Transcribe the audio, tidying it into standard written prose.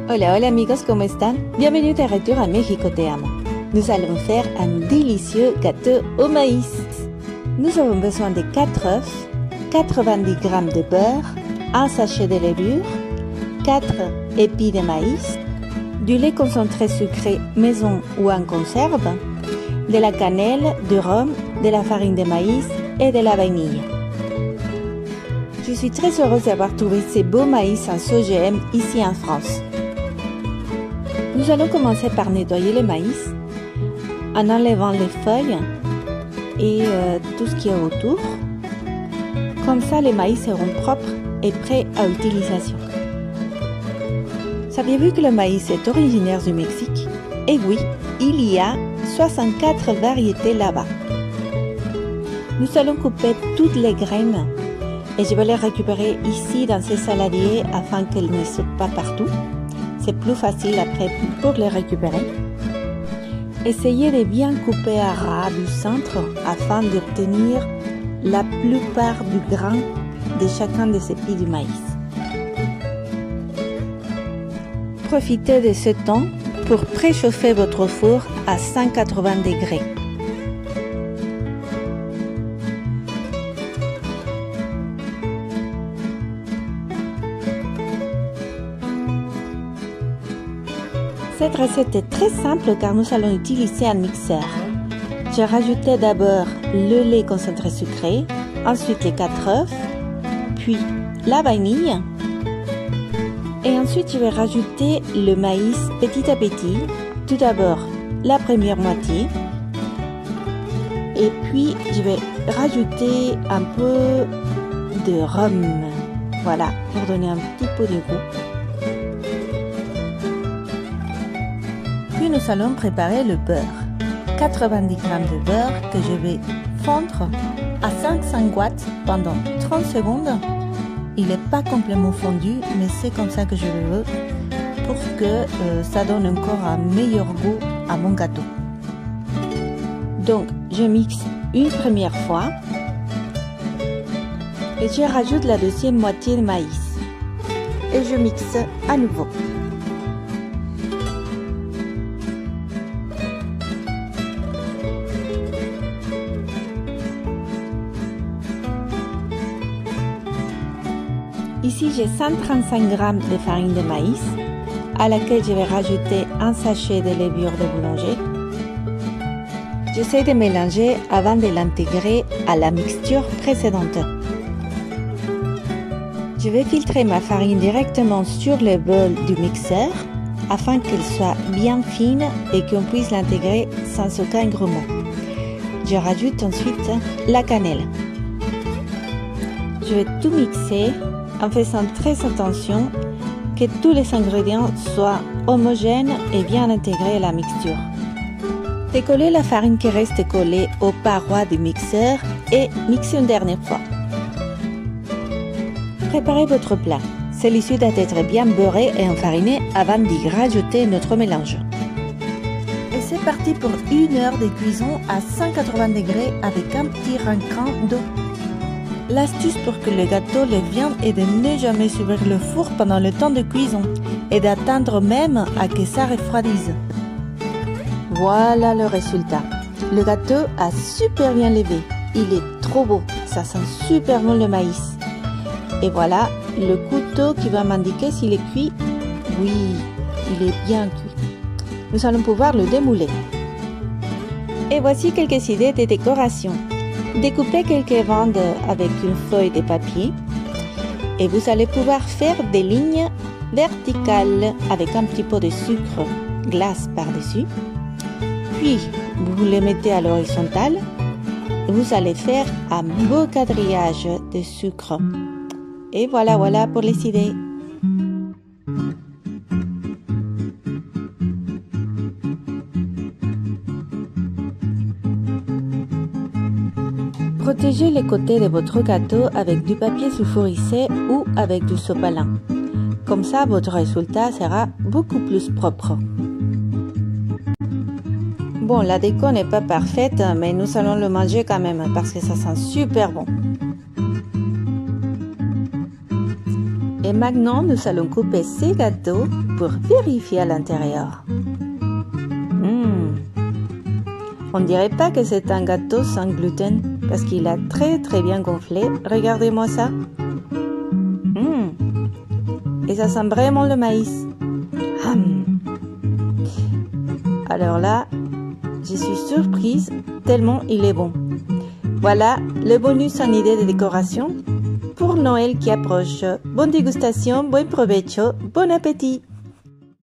Hola, hola amigos, ¿cómo están? Bienvenue de retour à Mexico Te Amo. Nous allons faire un délicieux gâteau au maïs. Nous avons besoin de 4 œufs, 90 g de beurre, un sachet de levure, 4 épis de maïs, du lait concentré sucré maison ou en conserve, de la cannelle, du rhum, de la farine de maïs et de la vanille. Je suis très heureuse d'avoir trouvé ces beaux maïs en OGM ici en France. Nous allons commencer par nettoyer le maïs en enlevant les feuilles et tout ce qu'il y a autour. Comme ça, les maïs seront propres et prêts à utilisation. Saviez-vous que le maïs est originaire du Mexique? Et oui, il y a 64 variétés là-bas. Nous allons couper toutes les graines et je vais les récupérer ici dans ces saladiers afin qu'elles ne sautent pas partout. C'est plus facile après pour les récupérer. Essayez de bien couper à ras du centre afin d'obtenir la plupart du grain de chacun des épis du maïs. Profitez de ce temps pour préchauffer votre four à 180 degrés. Cette recette est très simple car nous allons utiliser un mixeur. J'ai rajouté d'abord le lait concentré sucré, ensuite les 4 œufs, puis la vanille. Et ensuite je vais rajouter le maïs petit à petit. Tout d'abord la première moitié. Et puis je vais rajouter un peu de rhum. Voilà, pour donner un petit peu de goût. Puis nous allons préparer le beurre. 90 g de beurre que je vais fondre à 500 watts pendant 30 secondes. Il n'est pas complètement fondu, mais c'est comme ça que je le veux pour que ça donne encore un meilleur goût à mon gâteau. Donc, je mixe une première fois et je rajoute la deuxième moitié de maïs et je mixe à nouveau. Ici, j'ai 135 g de farine de maïs, à laquelle je vais rajouter un sachet de levure de boulanger. J'essaie de mélanger avant de l'intégrer à la mixture précédente. Je vais filtrer ma farine directement sur le bol du mixeur afin qu'elle soit bien fine et qu'on puisse l'intégrer sans aucun grumeau. Je rajoute ensuite la cannelle. Je vais tout mixer en faisant très attention que tous les ingrédients soient homogènes et bien intégrés à la mixture. Décollez la farine qui reste collée aux parois du mixeur et mixez une dernière fois. Préparez votre plat. Celui-ci doit être bien beurré et enfariné avant d'y rajouter notre mélange. Et c'est parti pour 1 heure de cuisson à 180 degrés avec un petit rinçant d'eau. L'astuce pour que le gâteau levienne est de ne jamais ouvrir le four pendant le temps de cuisson et d'attendre même à que ça refroidisse. Voilà le résultat. Le gâteau a super bien levé. Il est trop beau. Ça sent super bon le maïs. Et voilà le couteau qui va m'indiquer s'il est cuit. Oui, il est bien cuit. Nous allons pouvoir le démouler. Et voici quelques idées de décoration. Découpez quelques bandes avec une feuille de papier et vous allez pouvoir faire des lignes verticales avec un petit peu de sucre glace par-dessus. Puis, vous les mettez à l'horizontale et vous allez faire un beau quadrillage de sucre. Et voilà pour les idées. Protégez les côtés de votre gâteau avec du papier sulfurisé ou avec du sopalin. Comme ça, votre résultat sera beaucoup plus propre. Bon, la déco n'est pas parfaite, mais nous allons le manger quand même parce que ça sent super bon. Et maintenant, nous allons couper ces gâteaux pour vérifier à l'intérieur. On ne dirait pas que c'est un gâteau sans gluten parce qu'il a très bien gonflé. Regardez-moi ça. Et ça sent vraiment le maïs. Alors là, je suis surprise tellement il est bon. Voilà le bonus en idée de décoration pour Noël qui approche. Bonne dégustation, bon provecho, bon appétit!